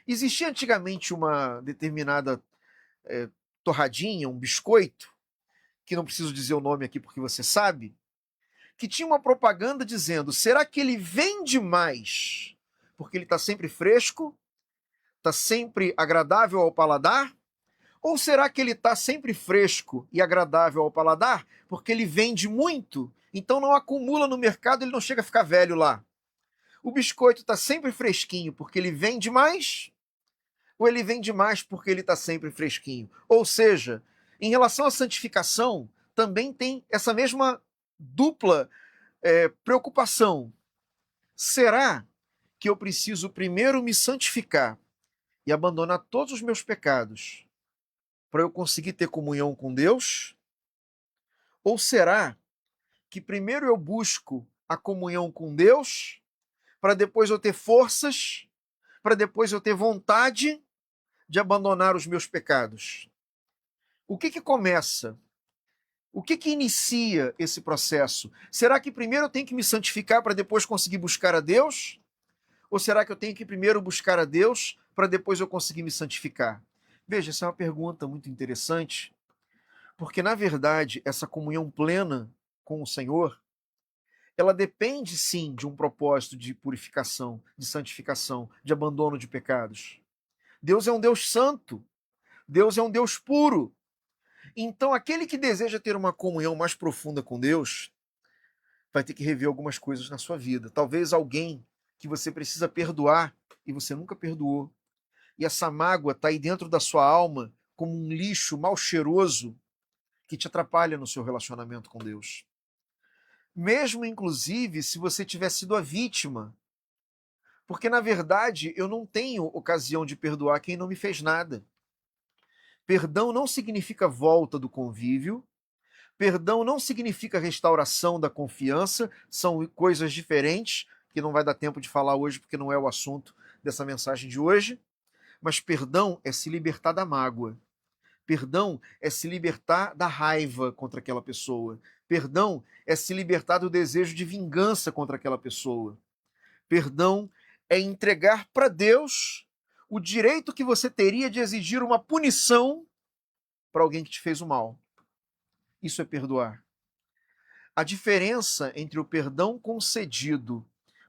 Existia antigamente uma determinada torradinha, um biscoito, que não preciso dizer o nome aqui porque você sabe, que tinha uma propaganda dizendo: será que ele vende mais porque ele está sempre fresco, está sempre agradável ao paladar? Ou será que ele está sempre fresco e agradável ao paladar porque ele vende muito, então não acumula no mercado, ele não chega a ficar velho lá? O biscoito está sempre fresquinho porque ele vende mais, ou ele vende mais porque ele está sempre fresquinho? Ou seja, em relação à santificação, também tem essa mesma dupla preocupação. Será que eu preciso primeiro me santificar e abandonar todos os meus pecados para eu conseguir ter comunhão com Deus? Ou será que primeiro eu busco a comunhão com Deus para depois eu ter forças, para depois eu ter vontade de abandonar os meus pecados? O que começa? O que inicia esse processo? Será que primeiro eu tenho que me santificar para depois conseguir buscar a Deus? Ou será que eu tenho que primeiro buscar a Deus para depois eu conseguir me santificar? Veja, essa é uma pergunta muito interessante, porque na verdade essa comunhão plena com o Senhor, ela depende sim de um propósito de purificação, de santificação, de abandono de pecados. Deus é um Deus santo, Deus é um Deus puro. Então, aquele que deseja ter uma comunhão mais profunda com Deus, vai ter que rever algumas coisas na sua vida. Talvez alguém que você precisa perdoar e você nunca perdoou. E essa mágoa está aí dentro da sua alma como um lixo mal cheiroso que te atrapalha no seu relacionamento com Deus. Mesmo, inclusive, se você tiver sido a vítima. Porque, na verdade, eu não tenho ocasião de perdoar quem não me fez nada. Perdão não significa volta do convívio. Perdão não significa restauração da confiança, são coisas diferentes, que não vai dar tempo de falar hoje, porque não é o assunto dessa mensagem de hoje. Mas perdão é se libertar da mágoa. Perdão é se libertar da raiva contra aquela pessoa. Perdão é se libertar do desejo de vingança contra aquela pessoa. Perdão é entregar para Deus o direito que você teria de exigir uma punição para alguém que te fez o mal. Isso é perdoar. A diferença entre o perdão concedido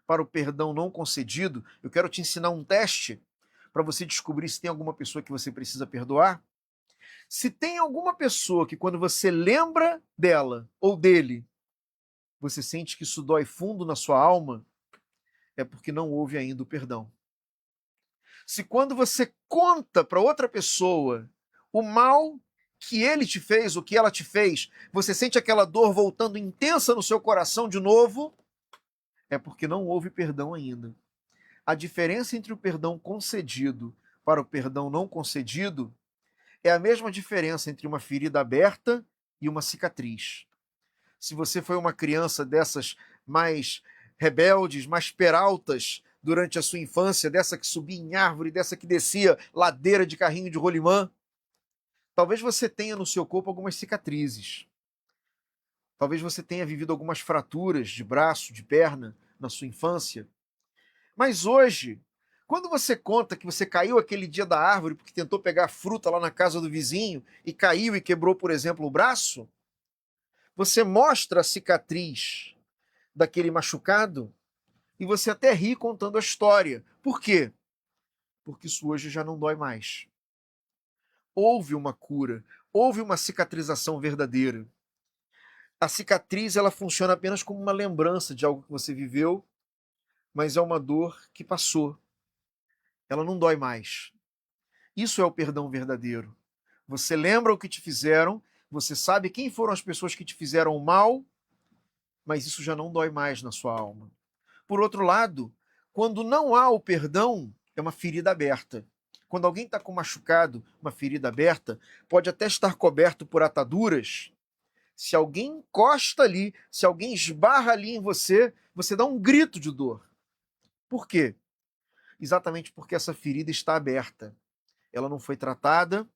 para o perdão não concedido, eu quero te ensinar um teste para você descobrir se tem alguma pessoa que você precisa perdoar. Se tem alguma pessoa que quando você lembra dela ou dele, você sente que isso dói fundo na sua alma, é porque não houve ainda o perdão. Se quando você conta para outra pessoa o mal que ele te fez, o que ela te fez, você sente aquela dor voltando intensa no seu coração de novo, é porque não houve perdão ainda. A diferença entre o perdão concedido para o perdão não concedido é a mesma diferença entre uma ferida aberta e uma cicatriz. Se você foi uma criança dessas mais rebeldes, mais peraltas durante a sua infância, dessa que subia em árvore, dessa que descia ladeira de carrinho de rolimã, talvez você tenha no seu corpo algumas cicatrizes. Talvez você tenha vivido algumas fraturas de braço, de perna na sua infância. Mas hoje, quando você conta que você caiu aquele dia da árvore porque tentou pegar fruta lá na casa do vizinho e caiu e quebrou, por exemplo, o braço, você mostra a cicatriz daquele machucado e você até ri contando a história. Por quê? Porque isso hoje já não dói mais. Houve uma cura, houve uma cicatrização verdadeira. A cicatriz, ela funciona apenas como uma lembrança de algo que você viveu, mas é uma dor que passou. Ela não dói mais. Isso é o perdão verdadeiro. Você lembra o que te fizeram, você sabe quem foram as pessoas que te fizeram o mal, mas isso já não dói mais na sua alma. Por outro lado, quando não há o perdão, é uma ferida aberta. Quando alguém está com machucado, uma ferida aberta, pode até estar coberto por ataduras. Se alguém encosta ali, se alguém esbarra ali em você, você dá um grito de dor. Por quê? Exatamente porque essa ferida está aberta. Ela não foi tratada,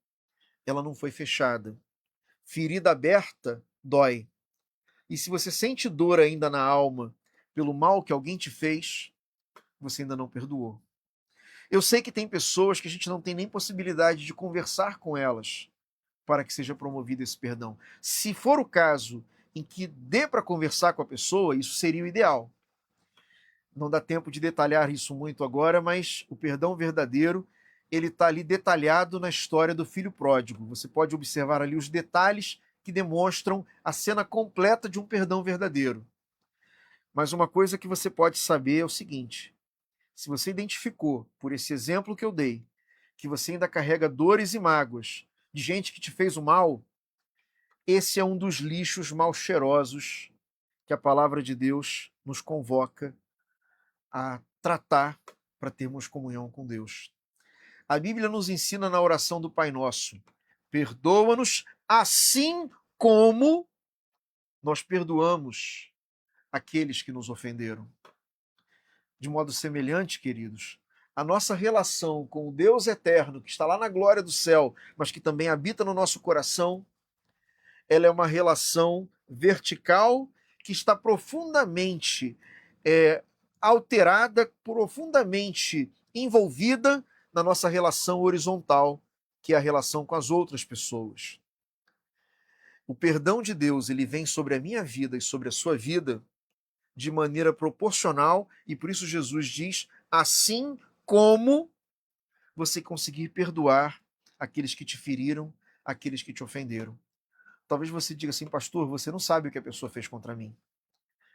ela não foi fechada. Ferida aberta dói. E se você sente dor ainda na alma pelo mal que alguém te fez, você ainda não perdoou. Eu sei que tem pessoas que a gente não tem nem possibilidade de conversar com elas para que seja promovido esse perdão. Se for o caso em que dê para conversar com a pessoa, isso seria o ideal. Não dá tempo de detalhar isso muito agora, mas o perdão verdadeiro, ele está ali detalhado na história do filho pródigo. Você pode observar ali os detalhes que demonstram a cena completa de um perdão verdadeiro. Mas uma coisa que você pode saber é o seguinte: se você identificou, por esse exemplo que eu dei, que você ainda carrega dores e mágoas de gente que te fez o mal, esse é um dos lixos mal cheirosos que a palavra de Deus nos convoca a tratar para termos comunhão com Deus. A Bíblia nos ensina na oração do Pai Nosso: perdoa-nos assim como nós perdoamos aqueles que nos ofenderam. De modo semelhante, queridos, a nossa relação com o Deus eterno, que está lá na glória do céu, mas que também habita no nosso coração, ela é uma relação vertical que está profundamente alterada, profundamente envolvida na nossa relação horizontal, que é a relação com as outras pessoas. O perdão de Deus, ele vem sobre a minha vida e sobre a sua vida de maneira proporcional, e por isso Jesus diz: assim como você conseguir perdoar aqueles que te feriram, aqueles que te ofenderam. Talvez você diga assim: pastor, você não sabe o que a pessoa fez contra mim.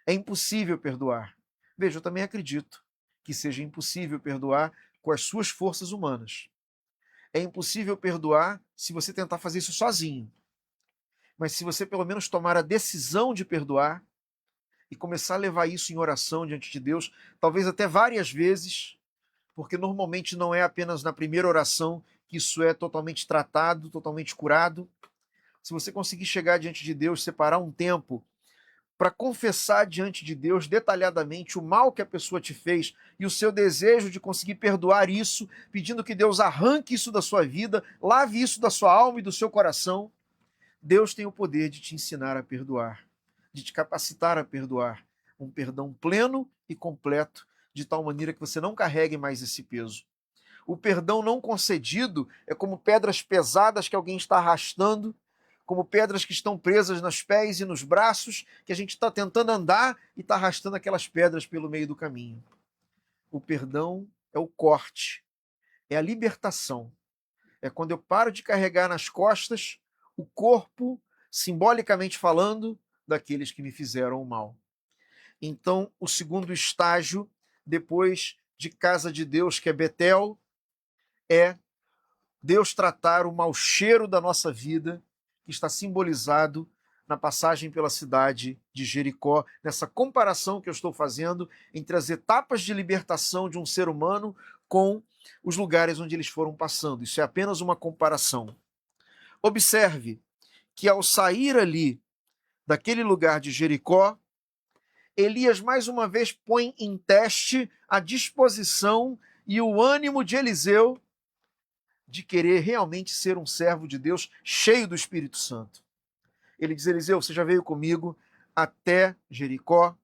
É impossível perdoar. Veja, eu também acredito que seja impossível perdoar com as suas forças humanas. É impossível perdoar se você tentar fazer isso sozinho. Mas se você pelo menos tomar a decisão de perdoar e começar a levar isso em oração diante de Deus, talvez até várias vezes, porque normalmente não é apenas na primeira oração que isso é totalmente tratado, totalmente curado. Se você conseguir chegar diante de Deus, separar um tempo para confessar diante de Deus detalhadamente o mal que a pessoa te fez e o seu desejo de conseguir perdoar isso, pedindo que Deus arranque isso da sua vida, lave isso da sua alma e do seu coração, Deus tem o poder de te ensinar a perdoar, de te capacitar a perdoar, um perdão pleno e completo, de tal maneira que você não carregue mais esse peso. O perdão não concedido é como pedras pesadas que alguém está arrastando, como pedras que estão presas nos pés e nos braços, que a gente está tentando andar e está arrastando aquelas pedras pelo meio do caminho. O perdão é o corte, é a libertação. É quando eu paro de carregar nas costas o corpo, simbolicamente falando, daqueles que me fizeram o mal. Então, o segundo estágio, depois de casa de Deus, que é Betel, é Deus tratar o mau cheiro da nossa vida, que está simbolizado na passagem pela cidade de Jericó, nessa comparação que eu estou fazendo entre as etapas de libertação de um ser humano com os lugares onde eles foram passando. Isso é apenas uma comparação. Observe que ao sair ali daquele lugar de Jericó, Elias mais uma vez põe em teste a disposição e o ânimo de Eliseu de querer realmente ser um servo de Deus cheio do Espírito Santo. Ele diz: Eliseu, você já veio comigo até Jericó,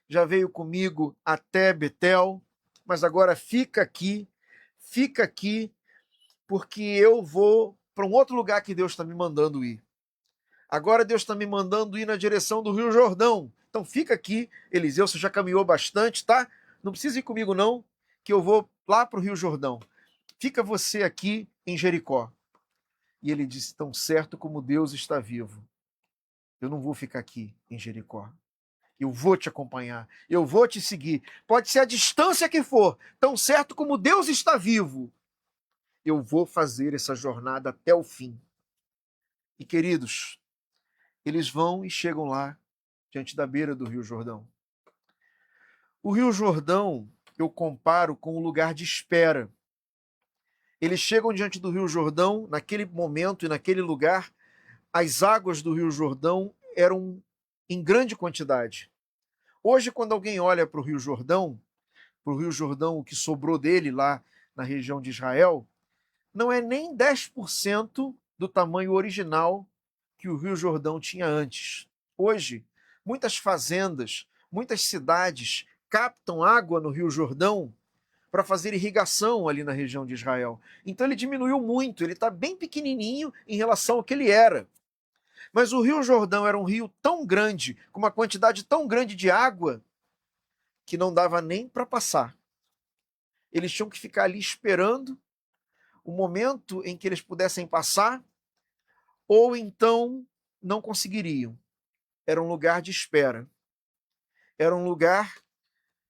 já veio comigo até Betel, mas agora fica aqui, porque eu vou para um outro lugar que Deus está me mandando ir. Agora Deus está me mandando ir na direção do Rio Jordão. Então fica aqui, Eliseu, você já caminhou bastante, tá? Não precisa ir comigo não, que eu vou lá para o Rio Jordão. Fica você aqui em Jericó. E ele disse: tão certo como Deus está vivo, eu não vou ficar aqui em Jericó. Eu vou te acompanhar, eu vou te seguir. Pode ser a distância que for, tão certo como Deus está vivo, eu vou fazer essa jornada até o fim. E queridos, eles vão e chegam lá, diante da beira do Rio Jordão. O Rio Jordão eu comparo com um lugar de espera. Eles chegam diante do Rio Jordão, naquele momento e naquele lugar, as águas do Rio Jordão eram em grande quantidade. Hoje, quando alguém olha para o Rio Jordão, o que sobrou dele lá na região de Israel, não é nem 10% do tamanho original que o Rio Jordão tinha antes. Hoje, muitas fazendas, muitas cidades captam água no Rio Jordão para fazer irrigação ali na região de Israel. Então ele diminuiu muito, ele está bem pequenininho em relação ao que ele era. Mas o Rio Jordão era um rio tão grande, com uma quantidade tão grande de água, que não dava nem para passar. Eles tinham que ficar ali esperando o momento em que eles pudessem passar, ou então não conseguiriam. Era um lugar de espera. Era um lugar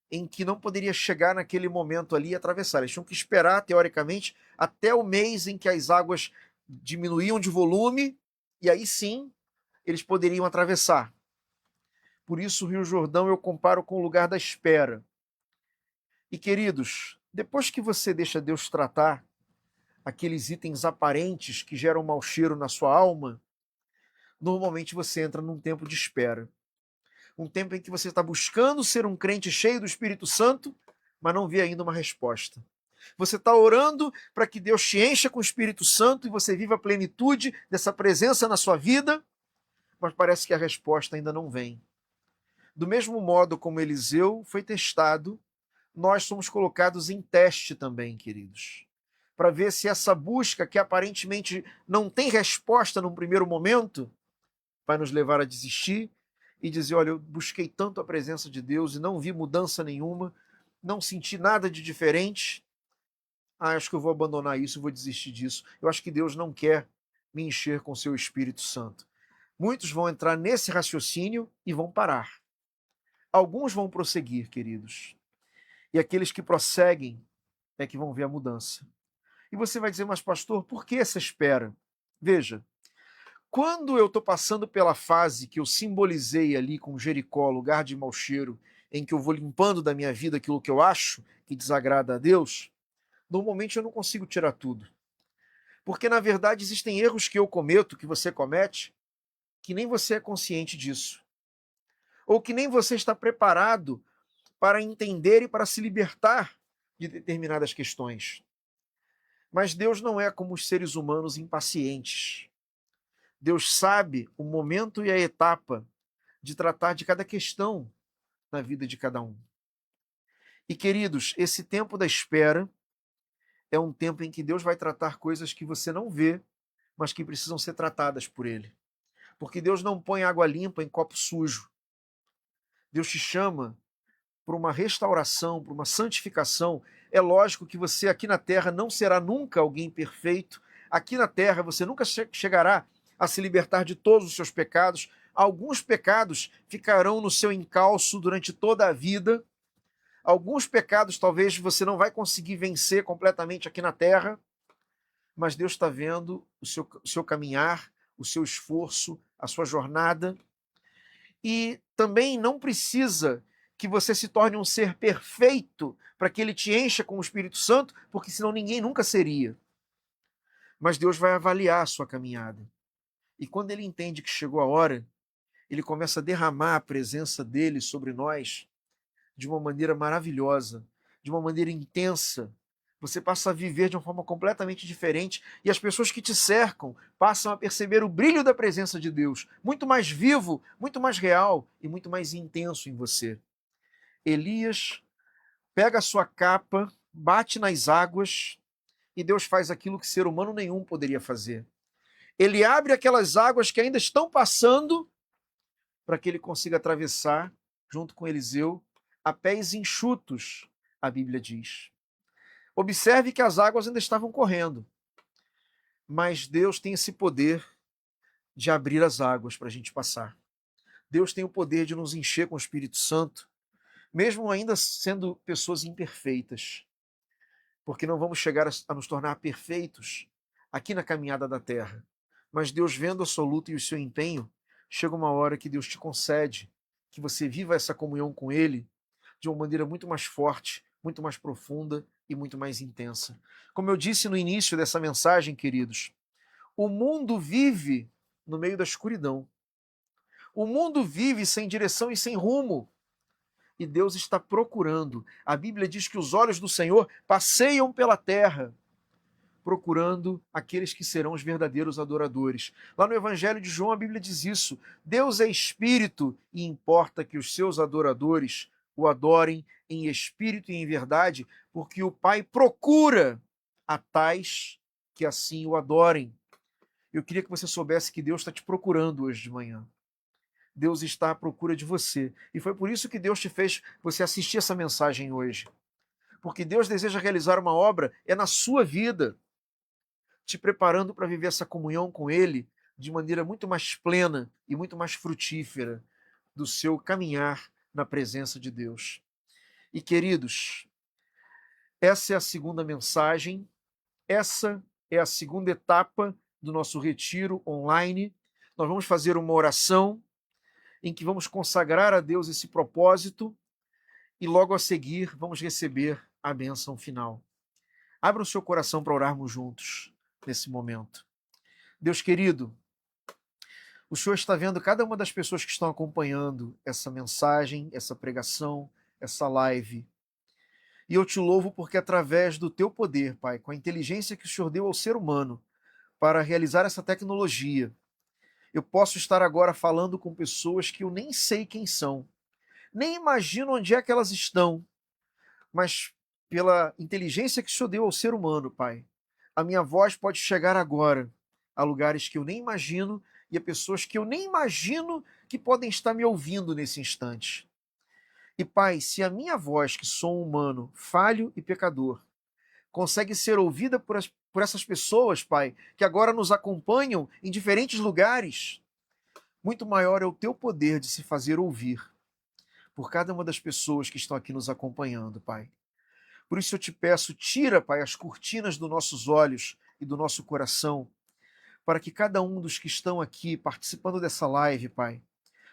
em que não poderia chegar naquele momento ali e atravessar. Eles tinham que esperar, teoricamente, até o mês em que as águas diminuíam de volume, e aí sim eles poderiam atravessar. Por isso o Rio Jordão eu comparo com o lugar da espera. E, queridos, depois que você deixa Deus tratar aqueles itens aparentes que geram mau cheiro na sua alma, normalmente você entra num tempo de espera. Um tempo em que você está buscando ser um crente cheio do Espírito Santo, mas não vê ainda uma resposta. Você está orando para que Deus te encha com o Espírito Santo e você viva a plenitude dessa presença na sua vida, mas parece que a resposta ainda não vem. Do mesmo modo como Eliseu foi testado, nós somos colocados em teste também, queridos, para ver se essa busca, que aparentemente não tem resposta num primeiro momento, vai nos levar a desistir e dizer, olha, eu busquei tanto a presença de Deus e não vi mudança nenhuma, não senti nada de diferente, acho que eu vou abandonar isso, vou desistir disso. Eu acho que Deus não quer me encher com seu Espírito Santo. Muitos vão entrar nesse raciocínio e vão parar. Alguns vão prosseguir, queridos. E aqueles que prosseguem é que vão ver a mudança. E você vai dizer, mas pastor, por que essa espera? Veja, quando eu estou passando pela fase que eu simbolizei ali com Jericó, lugar de mau cheiro, em que eu vou limpando da minha vida aquilo que eu acho que desagrada a Deus, normalmente eu não consigo tirar tudo. Porque, na verdade, existem erros que eu cometo, que você comete, que nem você é consciente disso. Ou que nem você está preparado para entender e para se libertar de determinadas questões. Mas Deus não é como os seres humanos impacientes. Deus sabe o momento e a etapa de tratar de cada questão na vida de cada um. E, queridos, esse tempo da espera é um tempo em que Deus vai tratar coisas que você não vê, mas que precisam ser tratadas por Ele. Porque Deus não põe água limpa em copo sujo. Deus te chama para uma restauração, para uma santificação. É lógico que você aqui na terra não será nunca alguém perfeito. Aqui na terra você nunca chegará a se libertar de todos os seus pecados. Alguns pecados ficarão no seu encalço durante toda a vida. Alguns pecados talvez você não vai conseguir vencer completamente aqui na terra, mas Deus está vendo o seu caminhar, o seu esforço, a sua jornada. E também não precisa que você se torne um ser perfeito para que ele te encha com o Espírito Santo, porque senão ninguém nunca seria. Mas Deus vai avaliar a sua caminhada. E quando ele entende que chegou a hora, ele começa a derramar a presença dele sobre nós de uma maneira maravilhosa, de uma maneira intensa. Você passa a viver de uma forma completamente diferente e as pessoas que te cercam passam a perceber o brilho da presença de Deus, muito mais vivo, muito mais real e muito mais intenso em você. Elias pega a sua capa, bate nas águas e Deus faz aquilo que ser humano nenhum poderia fazer. Ele abre aquelas águas que ainda estão passando para que ele consiga atravessar, junto com Eliseu, a pés enxutos, a Bíblia diz. Observe que as águas ainda estavam correndo, mas Deus tem esse poder de abrir as águas para a gente passar. Deus tem o poder de nos encher com o Espírito Santo, mesmo ainda sendo pessoas imperfeitas, porque não vamos chegar a nos tornar perfeitos aqui na caminhada da terra. Mas Deus, vendo a sua luta e o seu empenho, chega uma hora que Deus te concede que você viva essa comunhão com Ele de uma maneira muito mais forte, muito mais profunda e muito mais intensa. Como eu disse no início dessa mensagem, queridos, o mundo vive no meio da escuridão. O mundo vive sem direção e sem rumo. E Deus está procurando. A Bíblia diz que os olhos do Senhor passeiam pela terra, procurando aqueles que serão os verdadeiros adoradores. Lá no Evangelho de João, a Bíblia diz isso. Deus é espírito e importa que os seus adoradores o adorem em espírito e em verdade, porque o Pai procura a tais que assim o adorem. Eu queria que você soubesse que Deus está te procurando hoje de manhã. Deus está à procura de você. E foi por isso que Deus te fez você assistir essa mensagem hoje. Porque Deus deseja realizar uma obra, é na sua vida, te preparando para viver essa comunhão com Ele de maneira muito mais plena e muito mais frutífera do seu caminhar na presença de Deus. E, queridos, essa é a segunda mensagem, essa é a segunda etapa do nosso retiro online. Nós vamos fazer uma oração em que vamos consagrar a Deus esse propósito e logo a seguir vamos receber a bênção final. Abra o seu coração para orarmos juntos nesse momento. Deus querido, o Senhor está vendo cada uma das pessoas que estão acompanhando essa mensagem, essa pregação, essa live. E eu te louvo porque através do teu poder, Pai, com a inteligência que o Senhor deu ao ser humano para realizar essa tecnologia, eu posso estar agora falando com pessoas que eu nem sei quem são, nem imagino onde é que elas estão, mas pela inteligência que o Senhor deu ao ser humano, Pai, a minha voz pode chegar agora a lugares que eu nem imagino e a pessoas que eu nem imagino que podem estar me ouvindo nesse instante. E, Pai, se a minha voz, que sou um humano, falho e pecador, consegue ser ouvida por essas pessoas, Pai, que agora nos acompanham em diferentes lugares, muito maior é o teu poder de se fazer ouvir por cada uma das pessoas que estão aqui nos acompanhando, Pai. Por isso eu te peço, tira, Pai, as cortinas dos nossos olhos e do nosso coração, para que cada um dos que estão aqui participando dessa live, Pai,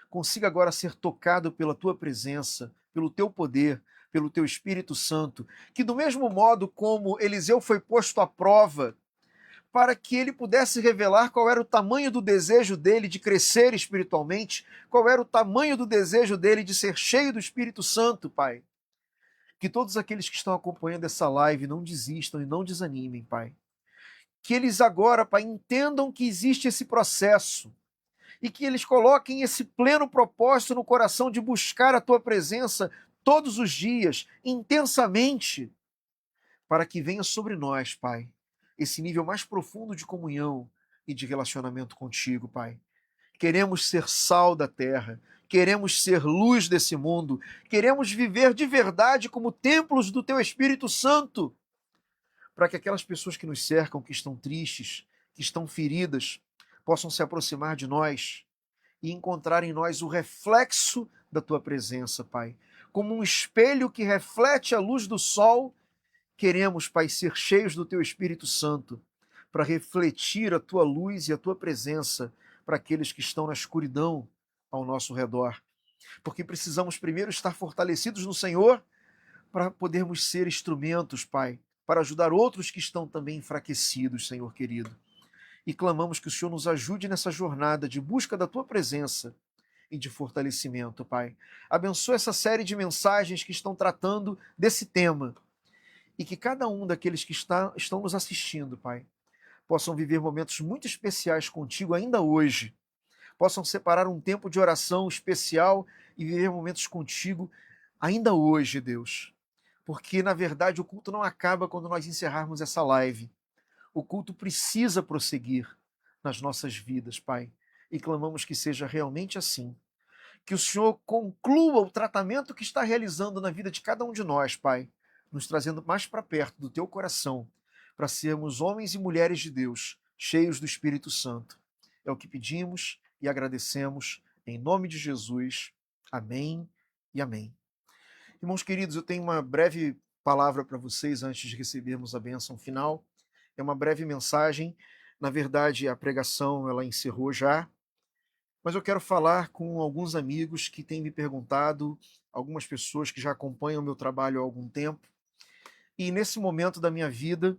consiga agora ser tocado pela tua presença, pelo teu poder, pelo teu Espírito Santo, que do mesmo modo como Eliseu foi posto à prova, para que ele pudesse revelar qual era o tamanho do desejo dele de crescer espiritualmente, qual era o tamanho do desejo dele de ser cheio do Espírito Santo, Pai. Que todos aqueles que estão acompanhando essa live não desistam e não desanimem, Pai. Que eles agora, Pai, entendam que existe esse processo e que eles coloquem esse pleno propósito no coração de buscar a Tua presença todos os dias, intensamente, para que venha sobre nós, Pai, esse nível mais profundo de comunhão e de relacionamento contigo, Pai. Queremos ser sal da terra, queremos ser luz desse mundo, queremos viver de verdade como templos do Teu Espírito Santo, para que aquelas pessoas que nos cercam, que estão tristes, que estão feridas, possam se aproximar de nós e encontrar em nós o reflexo da Tua presença, Pai. Como um espelho que reflete a luz do sol, queremos, Pai, ser cheios do Teu Espírito Santo, para refletir a Tua luz e a Tua presença para aqueles que estão na escuridão ao nosso redor. Porque precisamos primeiro estar fortalecidos no Senhor para podermos ser instrumentos, Pai, para ajudar outros que estão também enfraquecidos, Senhor querido. E clamamos que o Senhor nos ajude nessa jornada de busca da Tua presença e de fortalecimento, Pai. Abençoa essa série de mensagens que estão tratando desse tema e que cada um daqueles que estão nos assistindo, Pai, possam viver momentos muito especiais contigo ainda hoje, possam separar um tempo de oração especial e viver momentos contigo ainda hoje, Deus. Porque, na verdade, o culto não acaba quando nós encerrarmos essa live. O culto precisa prosseguir nas nossas vidas, Pai. E clamamos que seja realmente assim. Que o Senhor conclua o tratamento que está realizando na vida de cada um de nós, Pai, nos trazendo mais para perto do Teu coração, para sermos homens e mulheres de Deus, cheios do Espírito Santo. É o que pedimos e agradecemos em nome de Jesus. Amém e amém. Irmãos queridos, eu tenho uma breve palavra para vocês antes de recebermos a bênção final. É uma breve mensagem. Na verdade, a pregação ela encerrou já, mas eu quero falar com alguns amigos que têm me perguntado, algumas pessoas que já acompanham o meu trabalho há algum tempo. E nesse momento da minha vida,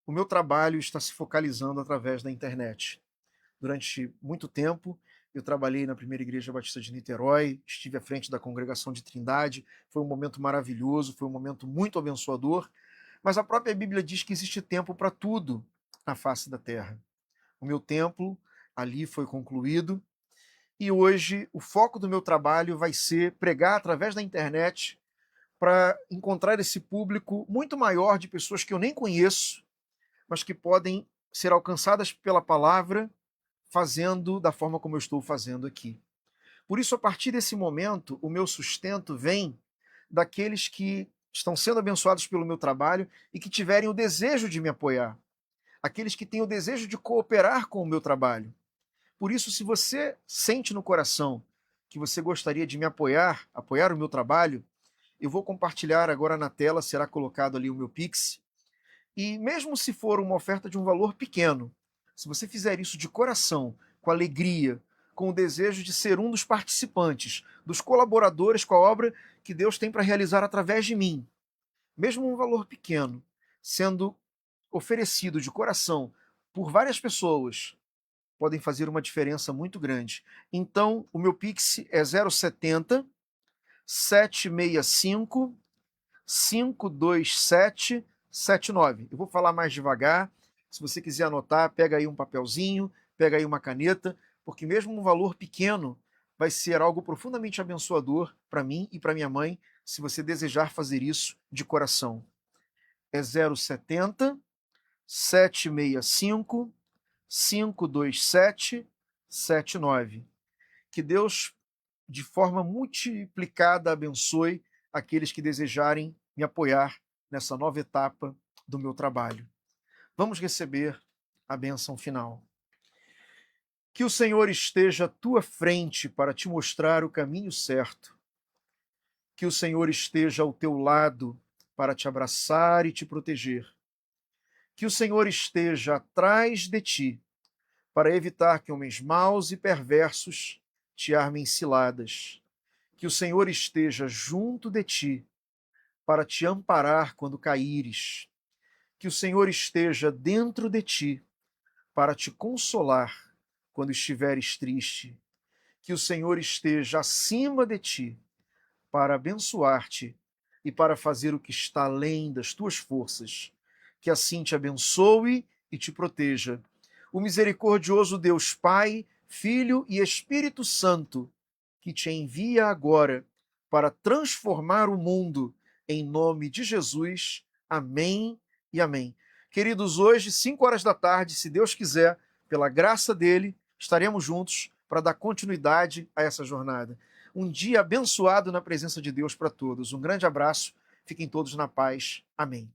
o meu trabalho está se focalizando através da internet. Durante muito tempo, eu trabalhei na Primeira Igreja Batista de Niterói, estive à frente da Congregação de Trindade, foi um momento maravilhoso, foi um momento muito abençoador, mas a própria Bíblia diz que existe tempo para tudo na face da terra. O meu templo ali foi concluído e hoje o foco do meu trabalho vai ser pregar através da internet para encontrar esse público muito maior de pessoas que eu nem conheço, mas que podem ser alcançadas pela palavra, fazendo da forma como eu estou fazendo aqui. Por isso, a partir desse momento, o meu sustento vem daqueles que estão sendo abençoados pelo meu trabalho e que tiverem o desejo de me apoiar. Aqueles que têm o desejo de cooperar com o meu trabalho. Por isso, se você sente no coração que você gostaria de me apoiar, apoiar o meu trabalho, eu vou compartilhar agora na tela, será colocado ali o meu Pix. E mesmo se for uma oferta de um valor pequeno, se você fizer isso de coração, com alegria, com o desejo de ser um dos participantes, dos colaboradores com a obra que Deus tem para realizar através de mim. Mesmo um valor pequeno, sendo oferecido de coração por várias pessoas, podem fazer uma diferença muito grande. Então, o meu Pix é 070 765 52779. Eu vou falar mais devagar. Se você quiser anotar, pega aí um papelzinho, pega aí uma caneta, porque mesmo um valor pequeno vai ser algo profundamente abençoador para mim e para minha mãe, se você desejar fazer isso de coração. É 070 765 52779. Que Deus, de forma multiplicada, abençoe aqueles que desejarem me apoiar nessa nova etapa do meu trabalho. Vamos receber a bênção final. Que o Senhor esteja à tua frente para te mostrar o caminho certo. Que o Senhor esteja ao teu lado para te abraçar e te proteger. Que o Senhor esteja atrás de ti para evitar que homens maus e perversos te armem ciladas. Que o Senhor esteja junto de ti para te amparar quando caíres. Que o Senhor esteja dentro de ti para te consolar quando estiveres triste. Que o Senhor esteja acima de ti para abençoar-te e para fazer o que está além das tuas forças. Que assim te abençoe e te proteja o misericordioso Deus Pai, Filho e Espírito Santo, que te envia agora para transformar o mundo, em nome de Jesus. Amém e amém. Queridos, hoje, 5 horas da tarde, se Deus quiser, pela graça dele, estaremos juntos para dar continuidade a essa jornada. Um dia abençoado na presença de Deus para todos. Um grande abraço, fiquem todos na paz. Amém.